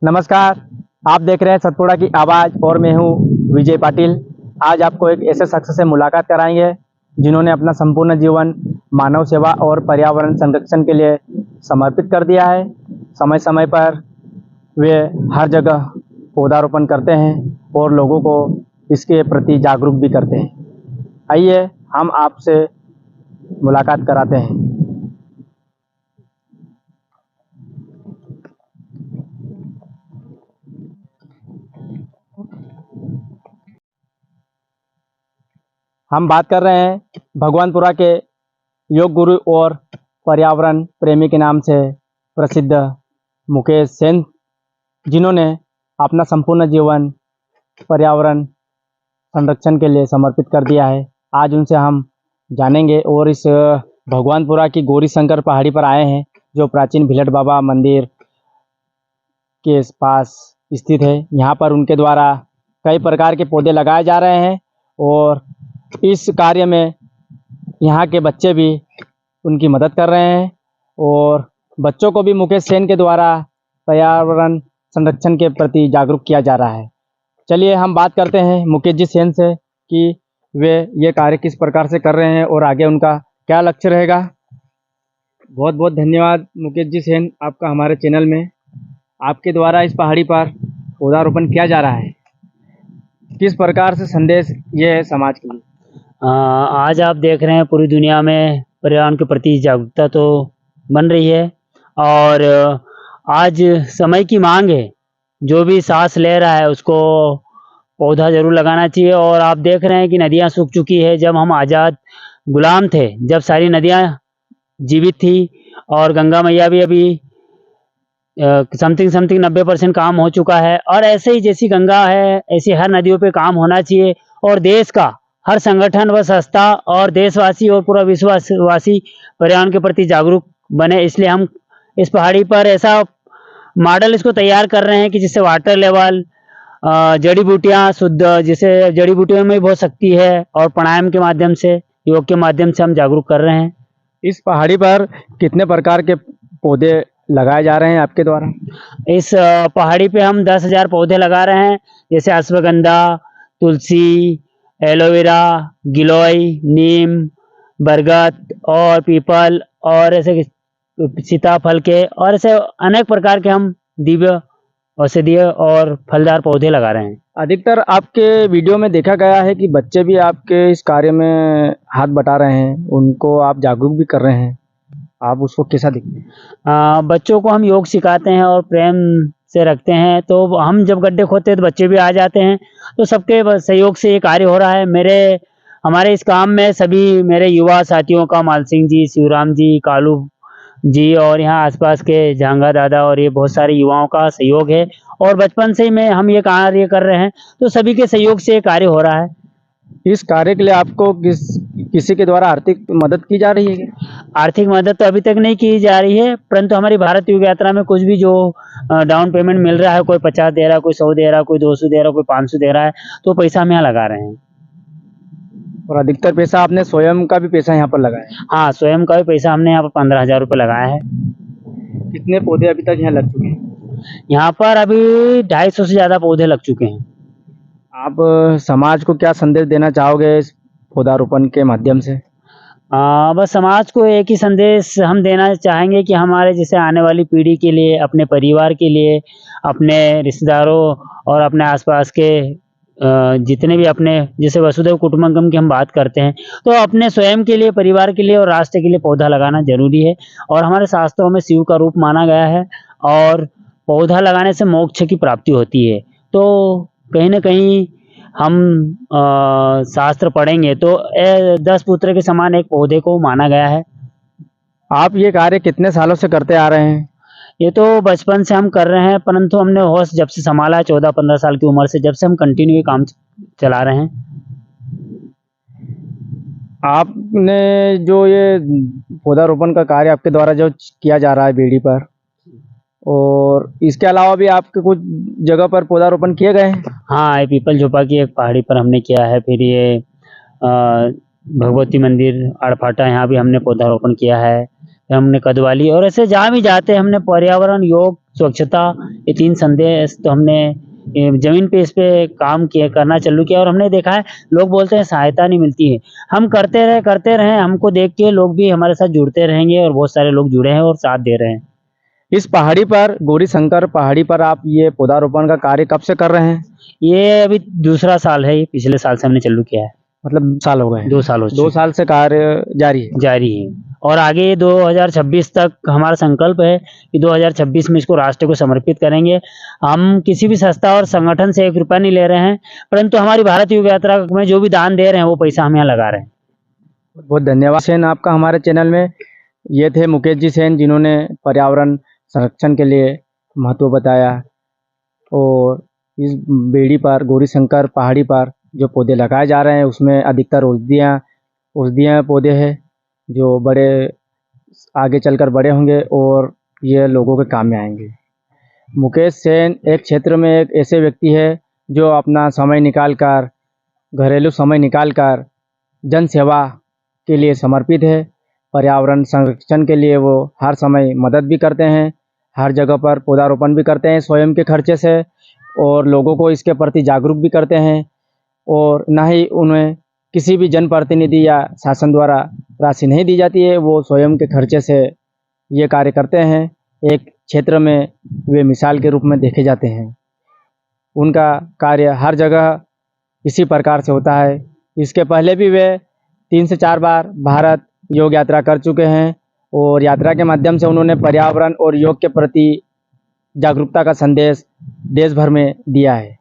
नमस्कार। आप देख रहे हैं सतपुड़ा की आवाज़ और मैं हूँ विजय पाटिल। आज आपको एक ऐसे शख्स से मुलाकात कराएंगे जिन्होंने अपना संपूर्ण जीवन मानव सेवा और पर्यावरण संरक्षण के लिए समर्पित कर दिया है। समय समय पर वे हर जगह पौधारोपण करते हैं और लोगों को इसके प्रति जागरूक भी करते हैं। आइए हम आपसे मुलाकात कराते हैं। हम बात कर रहे हैं भगवानपुरा के योग गुरु और पर्यावरण प्रेमी के नाम से प्रसिद्ध मुकेश सेन, जिन्होंने अपना संपूर्ण जीवन पर्यावरण संरक्षण के लिए समर्पित कर दिया है। आज उनसे हम जानेंगे और इस भगवानपुरा की गौरी शंकर पहाड़ी पर आए हैं, जो प्राचीन भिलट बाबा मंदिर के पास स्थित है। यहाँ पर उनके द्वारा कई प्रकार के पौधे लगाए जा रहे हैं और इस कार्य में यहाँ के बच्चे भी उनकी मदद कर रहे हैं और बच्चों को भी मुकेश सेन के द्वारा पर्यावरण संरक्षण के प्रति जागरूक किया जा रहा है। चलिए हम बात करते हैं मुकेश जी सेन से कि वे ये कार्य किस प्रकार से कर रहे हैं और आगे उनका क्या लक्ष्य रहेगा। बहुत बहुत धन्यवाद मुकेश जी सेन, आपका हमारे चैनल में। आपके द्वारा इस पहाड़ी पर पौधारोपण किया जा रहा है, किस प्रकार से संदेश ये है समाज के लिए? आज आप देख रहे हैं पूरी दुनिया में पर्यावरण के प्रति जागरूकता तो बन रही है और आज समय की मांग है। जो भी सांस ले रहा है उसको पौधा जरूर लगाना चाहिए। और आप देख रहे हैं कि नदियां सूख चुकी है। जब हम आज़ाद गुलाम थे, जब सारी नदियां जीवित थी और गंगा मैया भी अभी समथिंग 90% काम हो चुका है। और ऐसे ही जैसी गंगा है ऐसी हर नदियों पे काम होना चाहिए और देश का हर संगठन व संस्था और देशवासी और पूरा विश्ववासी पर्यावरण के प्रति जागरूक बने। इसलिए हम इस पहाड़ी पर ऐसा मॉडल इसको तैयार कर रहे हैं कि जिससे वाटर लेवल, जड़ी बूटियाँ शुद्ध, जिसे जड़ी बूटियों में भी बहुत शक्ति है और प्राणायाम के माध्यम से, योग के माध्यम से हम जागरूक कर रहे हैं। इस पहाड़ी पर कितने प्रकार के पौधे लगाए जा रहे हैं आपके द्वारा? इस पहाड़ी पे हम 10,000 पौधे लगा रहे हैं, जैसे अश्वगंधा, तुलसी, एलोवेरा, गिलोय, नीम, बरगद और पीपल और ऐसे सीताफल के और ऐसे अनेक प्रकार के हम दिव्य औषधीय और फलदार पौधे लगा रहे हैं। अधिकतर आपके वीडियो में देखा गया है कि बच्चे भी आपके इस कार्य में हाथ बटा रहे हैं, उनको आप जागरूक भी कर रहे हैं। आप उसको कैसा देखते हैं? बच्चों को हम योग सिखाते हैं और प्रेम से रखते हैं, तो हम जब गड्ढे खोदते हैं तो बच्चे भी आ जाते हैं। तो सबके सहयोग से ये कार्य हो रहा है। हमारे इस काम में सभी मेरे युवा साथियों का, माल सिंह जी, शिवराम जी, कालू जी और यहाँ आसपास के झांगा दादा और ये बहुत सारे युवाओं का सहयोग है। और बचपन से ही हम ये कार्य कर रहे हैं, तो सभी के सहयोग से ये कार्य हो रहा है। इस कार्य के लिए आपको किसी के द्वारा आर्थिक मदद की जा रही है क्या? आर्थिक मदद तो अभी तक नहीं की जा रही है, परंतु हमारी भारत योग यात्रा में कुछ भी जो डाउन पेमेंट मिल रहा है, कोई 50 दे रहा है, कोई 100 दे रहा है, कोई 200 दे रहा है, कोई 500 दे रहा है, तो पैसा हम यहाँ लगा रहे हैं। और अधिकतर पैसा आपने स्वयं का भी पैसा यहाँ पर लगाया है? हाँ, स्वयं का भी पैसा हमने यहाँ पर 15,000 रुपये लगाया है। कितने पौधे अभी तक यहाँ लग चुके हैं? यहाँ पर अभी 250 से ज़्यादा पौधे लग चुके हैं। आप समाज को क्या संदेश देना चाहोगे इस पौधारोपण के माध्यम से? बस समाज को एक ही संदेश हम देना चाहेंगे कि हमारे जैसे आने वाली पीढ़ी के लिए, अपने परिवार के लिए, अपने रिश्तेदारों और अपने आसपास के जितने भी अपने, जैसे वसुधैव कुटुंबकम की हम बात करते हैं, तो अपने स्वयं के लिए, परिवार के लिए और राष्ट्र के लिए पौधा लगाना जरूरी है। और हमारे शास्त्रों में शिव का रूप माना गया है और पौधा लगाने से मोक्ष की प्राप्ति होती है। तो कहीं ना कहीं हम शास्त्र पढ़ेंगे तो 10 पुत्र के समान एक पौधे को माना गया है। आप ये कार्य कितने सालों से करते आ रहे हैं? ये तो बचपन से हम कर रहे हैं, परंतु हमने होश जब से संभाला है, 14-15 साल की उम्र से, जब से हम कंटिन्यू काम चला रहे हैं। आपने जो ये पौधारोपण का कार्य आपके द्वारा जो किया जा रहा है बेड़ी पर, और इसके अलावा भी आपके कुछ जगह पर पौधारोपण किए गए हैं? हाँ, ये पीपल झोपा की एक पहाड़ी पर हमने किया है। फिर ये भगवती मंदिर आड़फाटा, यहाँ भी हमने पौधारोपण किया है। फिर हमने कदवाली और ऐसे जहाँ भी जाते हैं हमने पर्यावरण योग स्वच्छता, ये 3 संदेश तो हमने ज़मीन पे इस पे काम किया करना चालू किया और हमने देखा है लोग बोलते हैं सहायता नहीं मिलती है। हम करते रहें, हमको देख के लोग भी हमारे साथ जुड़ते रहेंगे और बहुत सारे लोग जुड़े हैं और साथ दे रहे हैं। इस पहाड़ी पर, गौरी शंकर पहाड़ी पर आप ये पौधारोपण का कार्य कब से कर रहे हैं? ये अभी दूसरा साल है, ये पिछले साल से हमने चालू किया है। मतलब साल हो गए हैं। 2 साल हो 2 चुके साल से कार्य जारी है। जारी है और आगे 2026 तक हमारा संकल्प है कि 2026 में इसको राष्ट्र को समर्पित करेंगे। हम किसी भी संस्था और संगठन से 1 रुपया नहीं ले रहे हैं, परंतु हमारी भारत युग यात्रा में जो भी दान दे रहे हैं, वो पैसा हम यहाँ लगा रहे हैं। बहुत धन्यवाद सेन आपका हमारे चैनल में। ये थे मुकेश जी सेन, जिन्होंने पर्यावरण संरक्षण के लिए महत्व बताया और इस बेड़ी पर, गौरी शंकर पहाड़ी पर जो पौधे लगाए जा रहे हैं उसमें अधिकतर औषधीय पौधे हैं जो बड़े आगे चलकर बड़े होंगे और ये लोगों के काम में आएंगे। मुकेश सेन एक क्षेत्र में एक ऐसे व्यक्ति है जो अपना समय निकालकर, घरेलू समय निकालकर जन सेवा के लिए समर्पित है। पर्यावरण संरक्षण के लिए वो हर समय मदद भी करते हैं, हर जगह पर पौधारोपण भी करते हैं स्वयं के खर्चे से और लोगों को इसके प्रति जागरूक भी करते हैं और ना ही उन्हें किसी भी जनप्रतिनिधि या शासन द्वारा राशि नहीं दी जाती है। वो स्वयं के खर्चे से ये कार्य करते हैं। एक क्षेत्र में वे मिसाल के रूप में देखे जाते हैं। उनका कार्य हर जगह इसी प्रकार से होता है। इसके पहले भी वे 3 से 4 बार भारत योग यात्रा कर चुके हैं और यात्रा के माध्यम से उन्होंने पर्यावरण और योग के प्रति जागरूकता का संदेश देश भर में दिया है।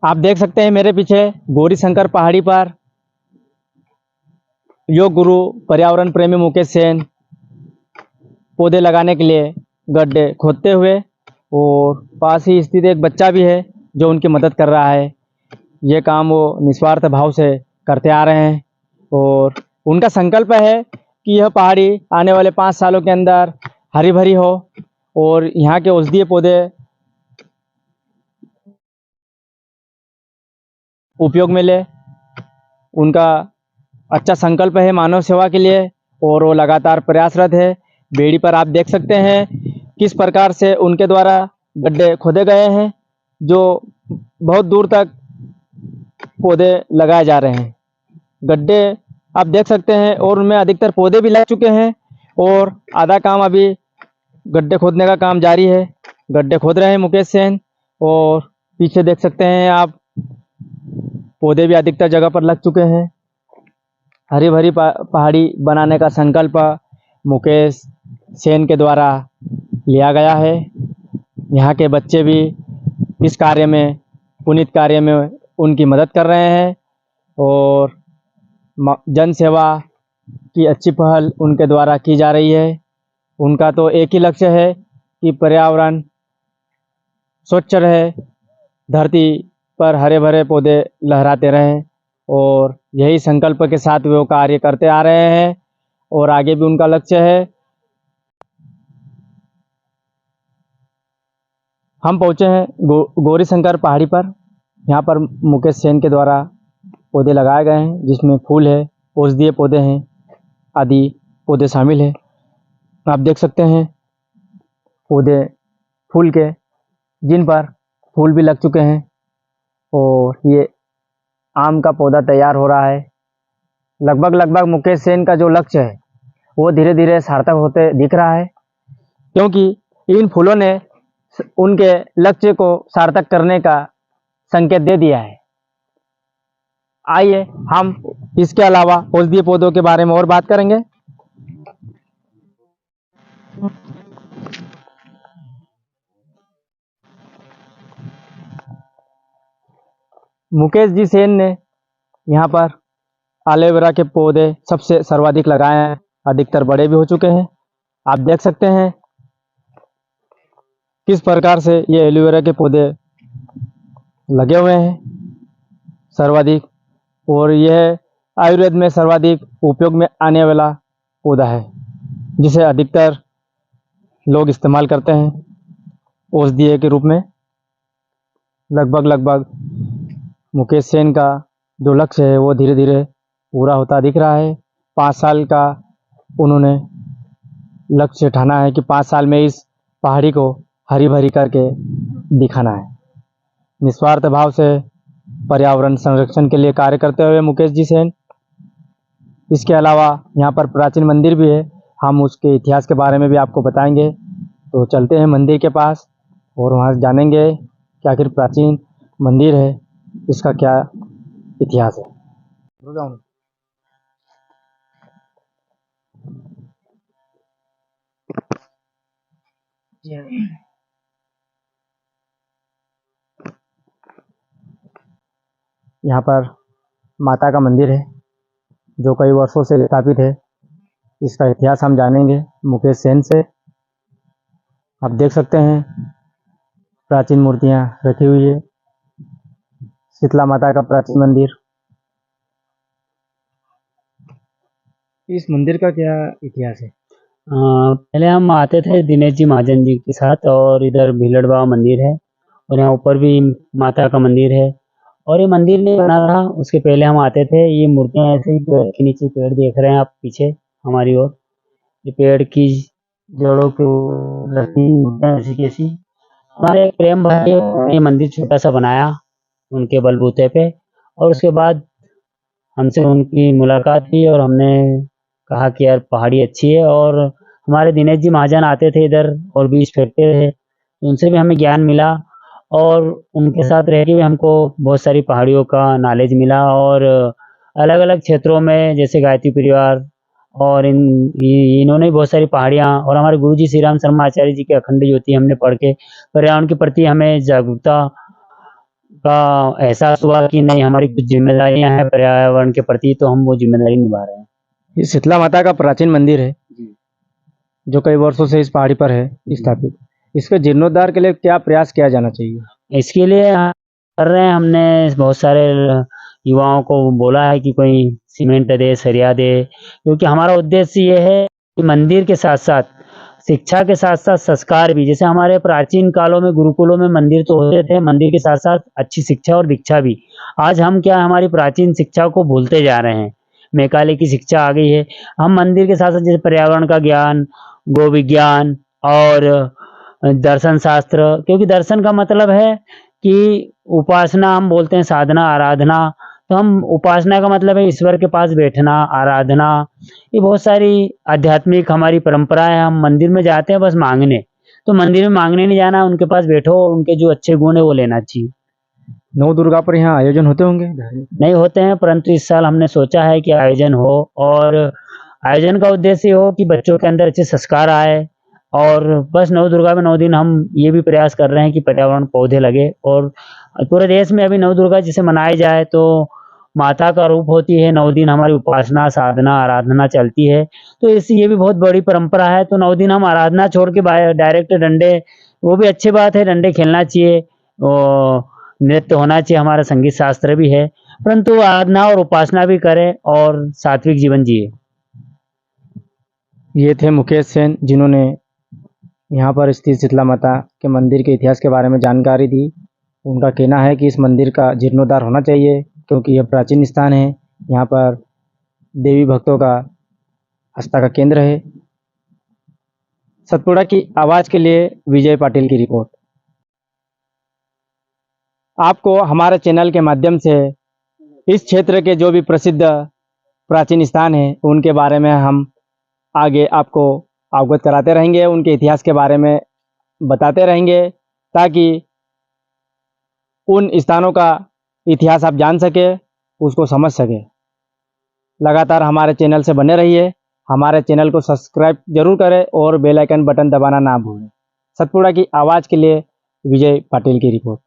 आप देख सकते हैं मेरे पीछे गौरी शंकर पहाड़ी पर योग गुरु पर्यावरण प्रेमी मुकेश सेन पौधे लगाने के लिए गड्ढे खोदते हुए और पास ही स्थित एक बच्चा भी है जो उनकी मदद कर रहा है। ये काम वो निस्वार्थ भाव से करते आ रहे हैं और उनका संकल्प है कि यह पहाड़ी आने वाले 5 सालों के अंदर हरी भरी हो और यहाँ के औषधीय पौधे उपयोग में ले। उनका अच्छा संकल्प है मानव सेवा के लिए और वो लगातार प्रयासरत है। बेड़ी पर आप देख सकते हैं किस प्रकार से उनके द्वारा गड्ढे खोदे गए हैं जो बहुत दूर तक पौधे लगाए जा रहे हैं। गड्ढे आप देख सकते हैं और उनमें अधिकतर पौधे भी लग चुके हैं और आधा काम अभी गड्ढे खोदने का काम जारी है। गड्ढे खोद रहे हैं मुकेश सेन और पीछे देख सकते हैं आप पौधे भी अधिकतर जगह पर लग चुके हैं। हरी भरी पहाड़ी बनाने का संकल्प मुकेश सेन के द्वारा लिया गया है। यहाँ के बच्चे भी इस कार्य में, पुनीत कार्य में उनकी मदद कर रहे हैं और जन सेवा की अच्छी पहल उनके द्वारा की जा रही है। उनका तो एक ही लक्ष्य है कि पर्यावरण स्वच्छ रहे, धरती पर हरे भरे पौधे लहराते रहें और यही संकल्प के साथ वो कार्य करते आ रहे हैं और आगे भी उनका लक्ष्य है। हम पहुँचे हैं गौरी शंकर पहाड़ी पर। यहाँ पर मुकेश सेन के द्वारा पौधे लगाए गए हैं जिसमें फूल है, औषधीय पौधे हैं, आदि पौधे शामिल हैं। आप देख सकते हैं पौधे फूल के, जिन पर फूल भी लग चुके हैं और ये आम का पौधा तैयार हो रहा है। लगभग मुकेश सेन का जो लक्ष्य है वो धीरे धीरे सार्थक होते दिख रहा है क्योंकि इन फूलों ने उनके लक्ष्य को सार्थक करने का संकेत दे दिया है। आइए हम इसके अलावा औषधीय पौधों के बारे में और बात करेंगे। मुकेश जी सेन ने यहाँ पर एलोवेरा के पौधे सबसे सर्वाधिक लगाए हैं, अधिकतर बड़े भी हो चुके हैं। आप देख सकते हैं किस प्रकार से ये एलोवेरा के पौधे लगे हुए हैं सर्वाधिक, और यह आयुर्वेद में सर्वाधिक उपयोग में आने वाला पौधा है जिसे अधिकतर लोग इस्तेमाल करते हैं औषधीय के रूप में। लगभग मुकेश सेन का जो लक्ष्य है वो धीरे धीरे पूरा होता दिख रहा है। 5 साल का उन्होंने लक्ष्य ठाना है कि 5 साल में इस पहाड़ी को हरी भरी करके दिखाना है। निस्वार्थ भाव से पर्यावरण संरक्षण के लिए कार्य करते हुए मुकेश जी सेन, इसके अलावा यहाँ पर प्राचीन मंदिर भी है, हम उसके इतिहास के बारे में भी आपको बताएंगे। तो चलते हैं मंदिर के पास और वहाँ जानेंगे कि आखिर प्राचीन मंदिर है, इसका क्या इतिहास है। यहाँ पर माता का मंदिर है जो कई वर्षों से स्थापित है। इसका इतिहास हम जानेंगे मुकेश सेन से। आप देख सकते हैं प्राचीन मूर्तियाँ रखी हुई है, शीतला माता का प्राचीन मंदिर। इस मंदिर का क्या इतिहास है? पहले हम आते थे दिनेश जी महाजन जी के साथ, और इधर भीलड़ बाबा मंदिर है, और यहाँ ऊपर भी माता का मंदिर है। और ये मंदिर नहीं बना था उसके पहले हम आते थे। ये मूर्तियाँ ऐसे ही पेड़ के नीचे, पेड़ देख रहे हैं आप पीछे हमारी ओर, ये पेड़ की जड़ों को रखी मूर्तियाँ ऐसी कैसी। हमारे एक प्रेम भाई ने ये मंदिर छोटा सा बनाया उनके बलबूते पे, और उसके बाद हमसे उनकी मुलाकात हुई और हमने कहा कि यार पहाड़ी अच्छी है। और हमारे दिनेश जी महाजन आते थे इधर और बीज फेंकते थे, उनसे भी हमें ज्ञान मिला, और उनके साथ रह के भी हमको बहुत सारी पहाड़ियों का नॉलेज मिला। और अलग अलग क्षेत्रों में जैसे गायत्री परिवार और इन्होंने भी बहुत सारी पहाड़ियाँ, और हमारे गुरुजी श्री राम शर्मा आचार्य जी के अखंड ज्योति हमने पढ़ के पर्यावरण के प्रति हमें जागरूकता का एहसास हुआ कि नहीं, हमारी कुछ जिम्मेदारियां हैं पर्यावरण के प्रति, तो हम वो जिम्मेदारी निभा रहे हैं। ये शीतला माता का प्राचीन मंदिर है जो कई वर्षों से इस पहाड़ी पर है स्थापित। इसके जीर्णोद्धार के लिए क्या प्रयास किया जाना चाहिए? इसके लिए कर रहे हैं, हमने बहुत सारे युवाओं को बोला है कि कोई सीमेंट दे, सरिया दे, क्योंकि हमारा उद्देश्य ये है कि मंदिर के साथ साथ शिक्षा के साथ साथ संस्कार भी। जैसे हमारे प्राचीन कालों में गुरुकुलों में मंदिर तो होते थे, मंदिर के साथ साथ अच्छी शिक्षा और दीक्षा भी। आज हम क्या हमारी प्राचीन शिक्षा को भूलते जा रहे हैं, मैकाले की शिक्षा आ गई है। हम मंदिर के साथ साथ जैसे पर्यावरण का ज्ञान, गो विज्ञान और दर्शन शास्त्र, क्योंकि दर्शन का मतलब है कि उपासना, हम बोलते हैं साधना आराधना, तो हम उपासना का मतलब है ईश्वर के पास बैठना, आराधना। ये बहुत सारी आध्यात्मिक हमारी परंपरा है। हम मंदिर में जाते हैं बस मांगने, तो मंदिर में मांगने नहीं जाना, उनके पास बैठो और उनके जो अच्छे गुण है वो लेना चाहिए। नौ दुर्गा पर यहाँ आयोजन होते होंगे? नहीं होते हैं, परंतु इस साल हमने सोचा है कि आयोजन हो, और आयोजन का उद्देश्य हो कि बच्चों के अंदर अच्छे संस्कार आए। और बस नव दुर्गा में 9 दिन हम ये भी प्रयास कर रहे हैं कि पर्यावरण पौधे लगे, और पूरे देश में अभी नव दुर्गा जिसे मनाई जाए तो माता का रूप होती है। 9 दिन हमारी उपासना, साधना, आराधना चलती है, तो इस ये भी बहुत बड़ी परंपरा है। तो 9 दिन हम आराधना छोड़ के डायरेक्ट डंडे, वो भी अच्छी बात है, डंडे खेलना चाहिए, और नृत्य होना चाहिए, हमारा संगीत शास्त्र भी है, परंतु आराधना और उपासना भी करें और सात्विक जीवन जिए। ये थे मुकेश सेन जिन्होंने यहाँ पर स्थित शीतला माता के मंदिर के इतिहास के बारे में जानकारी दी। उनका कहना है कि इस मंदिर का जीर्णोद्धार होना चाहिए क्योंकि यह प्राचीन स्थान है, यहाँ पर देवी भक्तों का आस्था का केंद्र है। सतपुड़ा की आवाज़ के लिए विजय पाटिल की रिपोर्ट। आपको हमारे चैनल के माध्यम से इस क्षेत्र के जो भी प्रसिद्ध प्राचीन स्थान हैं उनके बारे में हम आगे आपको अवगत कराते रहेंगे, उनके इतिहास के बारे में बताते रहेंगे ताकि उन स्थानों का इतिहास आप जान सके, उसको समझ सके। लगातार हमारे चैनल से बने रहिए, हमारे चैनल को सब्सक्राइब जरूर करें और बेल आइकन बटन दबाना ना भूलें। सतपुड़ा की आवाज़ के लिए विजय पाटिल की रिपोर्ट।